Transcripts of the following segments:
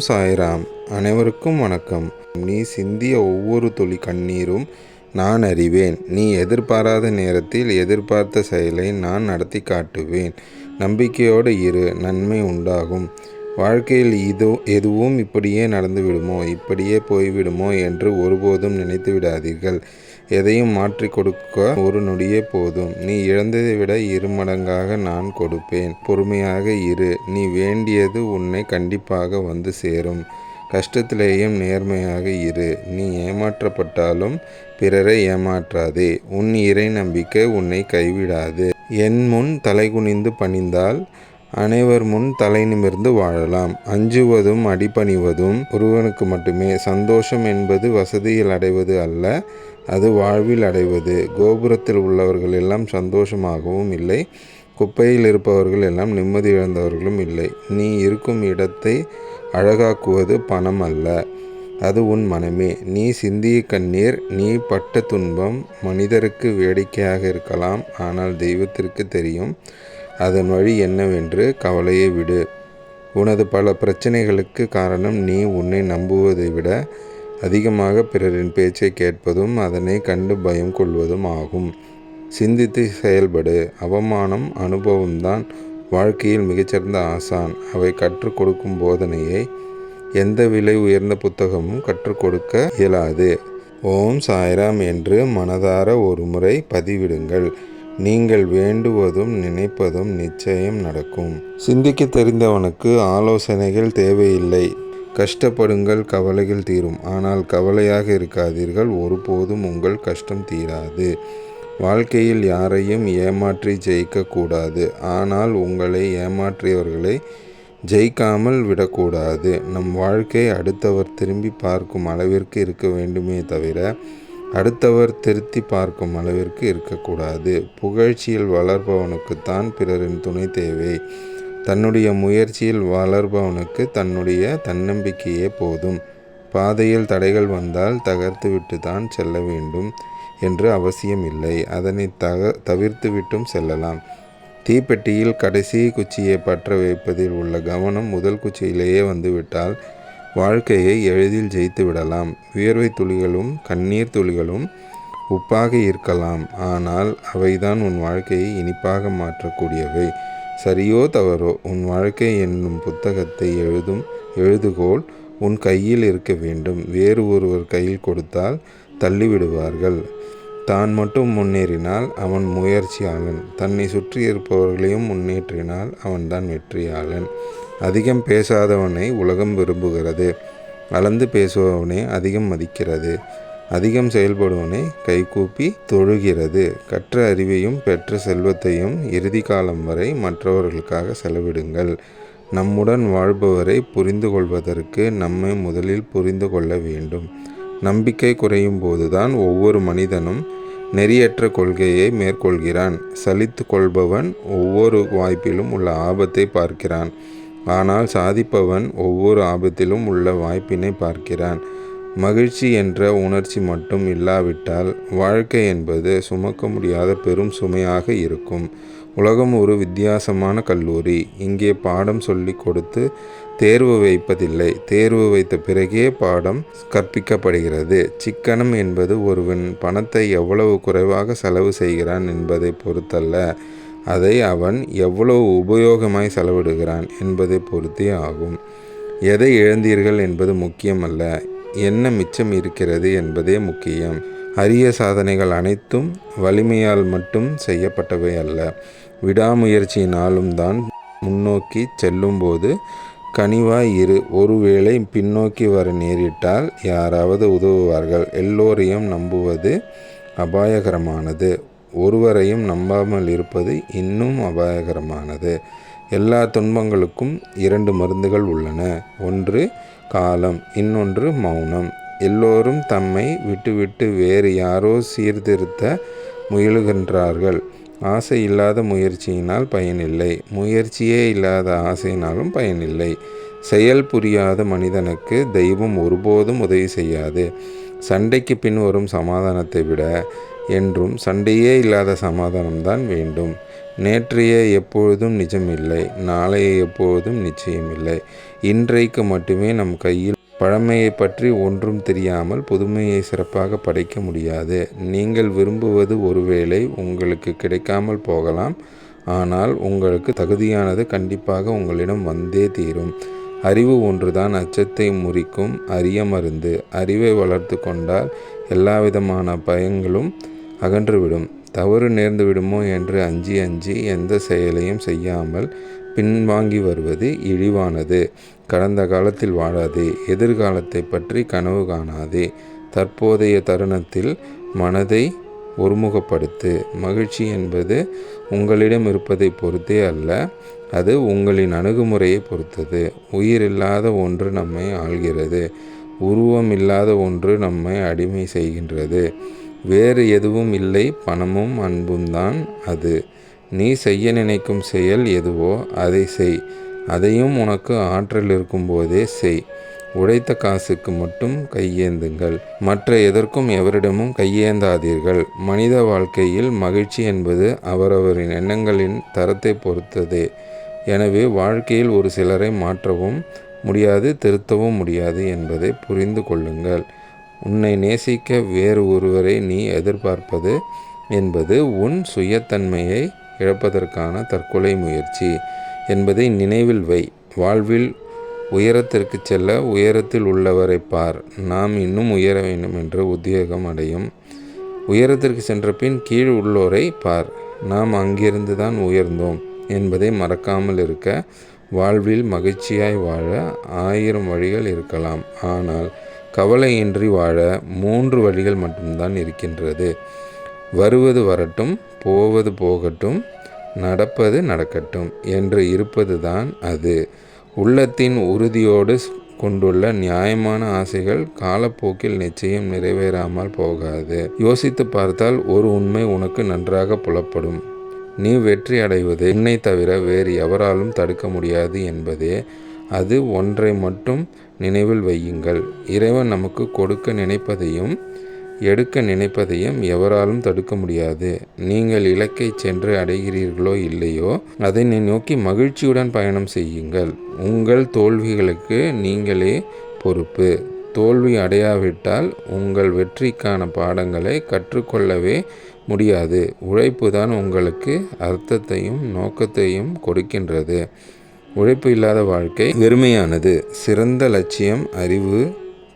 சாய்ராம். அனைவருக்கும் வணக்கம். நீ சிந்திய ஒவ்வொரு துளி கண்ணீரும் நான் அறிவேன். நீ எதிர்பாராத நேரத்தில் எதிர்பார்த்த செயலை நான் நடத்தி காட்டுவேன். நம்பிக்கையோடு இரு, நன்மை உண்டாகும். வாழ்க்கையில் எதுவும் இப்படியே நடந்துவிடுமோ, இப்படியே போய்விடுமோ என்று ஒருபோதும் நினைத்து விடாதீர்கள். எதையும் மாற்றி கொடுக்க ஒரு நொடியே போதும். நீ இழந்ததை விட 2 மடங்காக நான் கொடுப்பேன். பொறுமையாக இரு. நீ வேண்டியது உன்னை கண்டிப்பாக வந்து சேரும். கஷ்டத்திலேயும் நேர்மையாக இரு. நீ ஏமாற்றப்பட்டாலும் பிறரை ஏமாற்றாதே. உன் இறை நம்பிக்கை உன்னை கைவிடாது. என் முன் தலைகுனிந்து பணிந்தால் அனைவர் முன் தலை நிமிர்ந்து வாழலாம். அஞ்சுவதும் அடிபணிவதும் ஒருவனுக்கு மட்டுமே. சந்தோஷம் என்பது வசதியில் அடைவது அல்ல, அது வாழ்வில் அடைவது. கோபுரத்தில் உள்ளவர்கள் எல்லாம் சந்தோஷமாகவும் இல்லை, குப்பையில் இருப்பவர்கள் எல்லாம் நிம்மதி இழந்தவர்களும் இல்லை. நீ இருக்கும் இடத்தை அழகாக்குவது பணம் அல்ல, அது உன் மனமே. நீ சிந்திய கண்ணீர், நீ பட்ட துன்பம் மனிதருக்கு வேடிக்கையாக இருக்கலாம், ஆனால் தெய்வத்திற்கு தெரியும் அதன் வழி என்னவென்று. கவலையை விடு. உனது பல பிரச்சனைகளுக்கு காரணம் நீ உன்னை நம்புவதை விட அதிகமாக பிறரின் பேச்சை கேட்பதும் அதனை கண்டு பயம் கொள்வதும் ஆகும். சிந்தித்து செயல்படு. அவமானம் அனுபவம்தான் வாழ்க்கையில் மிகச்சிறந்த ஆசான். அவை கற்றுக் கொடுக்கும் போதனையை எந்த விலை உயர்ந்த புத்தகமும் கற்றுக் கொடுக்க இயலாது. ஓம் சாய்ராம் என்று மனதார ஒரு முறை பதிவிடுங்கள். நீங்கள் வேண்டுவதும் நினைப்பதும் நிச்சயம் நடக்கும். சிந்திக்க தெரிந்தவனுக்கு ஆலோசனைகள் தேவையில்லை. கஷ்டப்படுங்கள், கவலைகள் தீரும். ஆனால் கவலையாக இருக்காதீர்கள், ஒருபோதும் உங்கள் கஷ்டம் தீராது. வாழ்க்கையில் யாரையும் ஏமாற்றி ஜெயிக்கக்கூடாது, ஆனால் உங்களை ஏமாற்றியவர்களை ஜெயிக்காமல் விடக்கூடாது. நம் வாழ்க்கை அடுத்தவர் திரும்பி பார்க்கும் அளவிற்கு இருக்க வேண்டுமே தவிர அடுத்தவர் திருத்தி பார்க்கும் அளவிற்கு இருக்கக்கூடாது. புகழ்ச்சியில் வளர்பவனுக்குத்தான் பிறரின் துணை தேவை. தன்னுடைய முயற்சியில் வளர்பவனுக்கு தன்னுடைய தன்னம்பிக்கையே போதும். பாதையில் தடைகள் வந்தால் தகர்த்துவிட்டு தான் செல்ல வேண்டும் என்று அவசியமில்லை. அதனை தவிர்த்து விட்டும் செல்லலாம். தீப்பெட்டியில் கடைசி குச்சியை பற்ற வைப்பதில் உள்ள கவனம் முதல் குச்சியிலேயே வந்துவிட்டால் வாழ்க்கையை எளிதில் ஜெயித்து விடலாம். வியர்வை துளிகளும் கண்ணீர் துளிகளும் உப்பாக இருக்கலாம், ஆனால் அவைதான் உன் வாழ்க்கையை இனிப்பாக மாற்றக்கூடியவை. சரியோ தவறோ, உன் வாழ்க்கை என்னும் புத்தகத்தை எழுதுகோல் உன் கையில் இருக்க வேண்டும். வேறு ஒருவர் கையில் கொடுத்தால் தள்ளிவிடுவார்கள். தான் மட்டும் முன்னேறினால் அவன் முயற்சியாளன். தன்னை சுற்றி இருப்பவர்களையும் முன்னேற்றினால் அவன்தான் வெற்றியாளன். அதிகம் பேசாதவனை உலகம் விரும்புகிறது, அளந்து பேசுபவனை அதிகம் மதிக்கிறது, அதிகம் செயல்படுவனை கைகூப்பி தொழுகிறது. கற்ற அறிவையும் பெற்ற செல்வத்தையும் இறுதி காலம் வரை மற்றவர்களுக்காக செலவிடுங்கள். நம்முடன் வாழ்பவரை புரிந்து கொள்வதற்கு நம்மை முதலில் புரிந்து கொள்ள வேண்டும். நம்பிக்கை குறையும் போதுதான் ஒவ்வொரு மனிதனும் நெறியற்ற கொள்கையை மேற்கொள்கிறான். சலித்து கொள்பவன் ஒவ்வொரு வாய்ப்பிலும் உள்ள ஆபத்தை பார்க்கிறான், ஆனால் சாதிப்பவன் ஒவ்வொரு ஆபத்திலும் உள்ள வாய்ப்பினை பார்க்கிறான். மகிழ்ச்சி என்ற உணர்ச்சி மட்டும் இல்லாவிட்டால் வாழ்க்கை என்பது சுமக்க முடியாத பெரும் சுமையாக இருக்கும். உலகம் ஒரு வித்தியாசமான கல்லூரி. இங்கே பாடம் சொல்லி கொடுத்து தேர்வு வைப்பதில்லை, தேர்வு வைத்த பிறகே பாடம் கற்பிக்கப்படுகிறது. சிக்கனம் என்பது ஒருவன் பணத்தை எவ்வளவு குறைவாக செலவு செய்கிறான் என்பதை பொறுத்தல்ல, அதை அவன் எவ்வளவு உபயோகமாய் செலவிடுகிறான் என்பதை பொறுத்தே ஆகும். எதை இழந்தீர்கள் என்பது முக்கியமல்ல, என்ன மிச்சம் இருக்கிறது என்பதே முக்கியம். அரிய சாதனைகள் அனைத்தும் வலிமையால் மட்டும் செய்யப்பட்டவை அல்ல, விடாமுயற்சியினாலும் தான். முன்னோக்கி செல்லும்போது கனிவாய் இரு. ஒருவேளை பின்னோக்கி வர நேரிட்டால் யாராவது உதவுவார்கள். எல்லோரையும் நம்புவது அபாயகரமானது, ஒருவரையும் நம்பாமல் இருப்பது இன்னும் அபாயகரமானது. எல்லா துன்பங்களுக்கும் 2 மருந்துகள் உள்ளன. ஒன்று காலம், இன்னொன்று மௌனம். எல்லோரும் தம்மை விட்டுவிட்டு வேறு யாரோ சீர்திருத்த முயலுகின்றார்கள். ஆசை இல்லாத முயற்சியினால் பயனில்லை, முயற்சியே இல்லாத ஆசையினாலும் பயனில்லை. செயல் புரியாத மனிதனுக்கு தெய்வம் ஒருபோதும் உதவி செய்யாது. சண்டைக்கு பின் வரும் சமாதானத்தை விட என்றும் சண்டையே இல்லாத சமாதானம்தான் வேண்டும். நேற்றைய எப்பொழுதும் நிஜமில்லை, நாளைய எப்பொழுதும் நிச்சயமில்லை. இன்றைக்கு மட்டுமே நம் கையில். பழமையை பற்றி ஒன்றும் தெரியாமல் புதுமையை சிறப்பாக படைக்க முடியாது. நீங்கள் விரும்புவது ஒருவேளை உங்களுக்கு கிடைக்காமல் போகலாம். ஆனால் உங்களுக்கு தகுதியானது கண்டிப்பாக உங்களிடம் வந்தே தீரும். அறிவு ஒன்றுதான் அச்சத்தை முறிக்கும் அரிய மருந்து. அறிவை வளர்த்து கொண்டால் எல்லாவிதமான பயங்களும் அகன்றுவிடும். தவறு நேர்ந்து விடுமோ என்று அஞ்சி அஞ்சி எந்த செயலையும் செய்யாமல் பின்வாங்கி வருவது இழிவானது. கடந்த காலத்தில் வாழாதே, எதிர்காலத்தை பற்றி கனவு காணாதே. தற்போதைய தருணத்தில் மனதை ஒருமுகப்படுத்து. மகிழ்ச்சி என்பது உங்களிடம் இருப்பதை பொறுத்தே அல்ல, அது உங்களின் அணுகுமுறையை பொறுத்தது. உயிரில்லாத ஒன்று நம்மை ஆள்கிறது, உருவம் இல்லாத ஒன்று நம்மை அடிமை செய்கின்றது. வேறு எதுவும் இல்லை, பணமும் அன்பும் தான் அது. நீ செய்ய நினைக்கும் செயல் எதுவோ அதை செய். அதையும் உனக்கு ஆற்றல் இருக்கும்போதே செய். உழைத்த காசுக்கு மட்டும் கையேந்துங்கள், மற்ற எதற்கும் எவரிடமும் கையேந்தாதீர்கள். மனித வாழ்க்கையில் மகிழ்ச்சி என்பது அவரவரின் எண்ணங்களின் தரத்தை பொறுத்ததே. எனவே வாழ்க்கையில் ஒரு சிலரை மாற்றவும் முடியாது, திருத்தவும் முடியாது என்பதை புரிந்து கொள்ளுங்கள். உன்னை நேசிக்க வேறு ஒருவரை நீ எதிர்பார்ப்பது என்பது உன் சுயத்தன்மையை இழப்பதற்கான தற்கொலை முயற்சி என்பதை நினைவில் வை. வாழ்வில் உயரத்திற்கு செல்ல உயரத்தில் உள்ளவரை பார். நாம் இன்னும் உயர வேண்டும் என்ற உத்வேகம் அடையும். உயரத்திற்கு சென்ற பின் கீழ் உள்ளோரை பார். நாம் அங்கிருந்து தான் உயர்ந்தோம் என்பதை மறக்காமல் இருக்க. வாழ்வில் மகிழ்ச்சியாய் வாழ 1000 வழிகள் இருக்கலாம். ஆனால் கவலையின்றி வாழ 3 வழிகள் மட்டும்தான் இருக்கின்றது. வருவது வரட்டும், போவது போகட்டும், நடப்பது நடக்கட்டும் என்று இருப்பது தான் அது. உள்ளத்தின் உறுதியோடு கொண்டுள்ள நியாயமான ஆசைகள் காலப்போக்கில் நிச்சயம் நிறைவேறாமல் போகாது. யோசித்து பார்த்தால் ஒரு உண்மை உனக்கு நன்றாக புலப்படும். நீ வெற்றி அடைவதை உன்னை தவிர வேறு எவராலும் தடுக்க முடியாது என்பதே. அது ஒன்றை மட்டும் நினைவில் வையுங்கள். இறைவன் நமக்கு கொடுக்க நினைப்பதையும் எடுக்க நினைப்பதையும் எவராலும் தடுக்க முடியாது. நீங்கள் இலக்கை சென்று அடைகிறீர்களோ இல்லையோ, அதை நோக்கி மகிழ்ச்சியுடன் பயணம் செய்யுங்கள். உங்கள் தோல்விகளுக்கு நீங்களே பொறுப்பு. தோல்வி அடையாவிட்டால் உங்கள் வெற்றிக்கான பாடங்களை கற்றுக்கொள்ளவே முடியாது. உழைப்பு தான் உங்களுக்கு அர்த்தத்தையும் நோக்கத்தையும் கொடுக்கின்றது. உழைப்பு இல்லாத வாழ்க்கை வெறுமையானது. சிறந்த லட்சியம், அறிவு,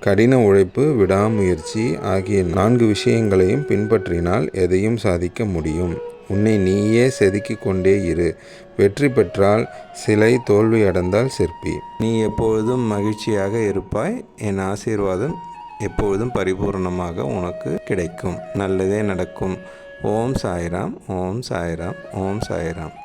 கடின உழைப்பு, விடாமுயற்சி ஆகிய 4 விஷயங்களையும் பின்பற்றினால் எதையும் சாதிக்க முடியும். உன்னை நீயே செதுக்கிக் கொண்டே இரு. வெற்றி பெற்றால் சிலை, தோல்வி அடைந்தால் சிற்பி. நீ எப்பொழுதும் மகிழ்ச்சியாக இருப்பாய். என் ஆசீர்வாதம் எப்பொழுதும் பரிபூர்ணமாக உனக்கு கிடைக்கும். நல்லதே நடக்கும். ஓம் சாய்ராம், ஓம் சாய்ராம், ஓம் சாய்ராம்.